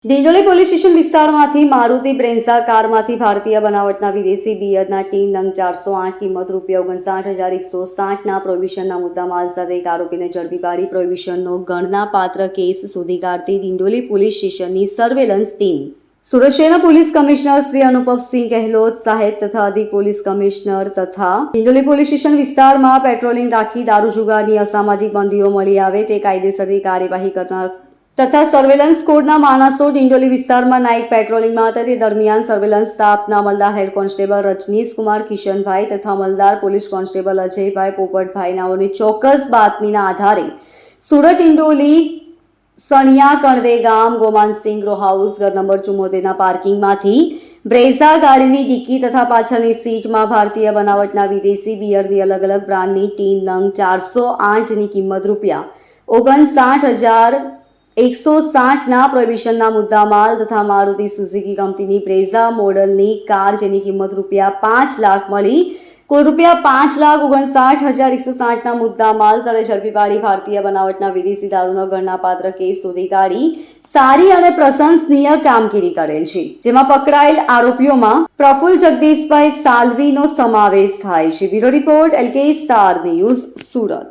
Dindoli police station વિસ્તારમાંથી મારુતિ બ્રેન્ઝા કારમાંથી ભારતીય બનાવટના વિદેશી બિયરના ટીન નંગ 408 કિંમત ₹59,160ના પ્રોહિબિશનના મુદ્દામાલ સાથે એક આરોપીને ઝડપી પાડી પ્રોહિબિશનનો ગણનાપાત્ર કેસ શોધી કાઢતી ડિંડોલી પોલીસ સ્ટેશનની સર્વેલન્સ ટીમ સુરત શહેરના પોલીસ કમિશનર શ્રી અનુપમસિંહ ગહેલોત સાહેબ તથા અધિક પોલીસ કમિશનર તથા ડિંડોલી પોલીસ સ્ટેશન વિસ્તારમાં પેટ્રોલિંગ રાખી દારૂ જુગારની અસામાજિક બંધીઓ મળી આવે તે કાયદેસરની કાર્યવાહી કરનાર તથા સર્વેલન્સ કોડના માણસો ડિંડોલી વિસ્તારમાં નાઇટ પેટ્રોલિંગમાં હતા તે દરમિયાન સર્વેલન્સ સ્ટાફના અમલદાર હેડ કોન્સ્ટેબલ રજનીશ કુમાર કિશનભાઈ તથા અમલદાર પોલીસ કોન્સ્ટેબલ અજયભાઈ પોપટભાઈ નાઓની ચોક્કસ બાતમીના આધારે સુરત ડિંડોલી સણિયા કણદે ગામ ગોમાનસિંહ રો હાઉસ ઘર નંબર 74ના પાર્કિંગમાંથી બ્રેઝા ગાડીની ડિક્કી તથા પાછળની સીટમાં ભારતીય બનાવટના વિદેશી બિયરની અલગ અલગ બ્રાન્ડની ટીન નંગ 408ની કિંમત ₹59,160ના પ્રોહિબિશનના મુદ્દામાલ તથા મારુતિ સુઝુકી કંપનીની બ્રેઝા મોડલની કાર જેની કિંમત ₹5 લાખ મળી કુલ ₹5,59,160ના મુદ્દામાલ સાથે ઝડપી પાડી ભારતીય બનાવટના વિદેશી દારૂનો ગણનાપાત્ર કેસ શોધી કાઢી સારી અને પ્રશંસનીય કામગીરી કરેલ છે, જેમાં પકડાયેલ આરોપીઓમાં પ્રફુલ્લ જગદીશભાઈ સાલ્વીનો સમાવેશ થાય છે. Bureau report LK star news, Surat.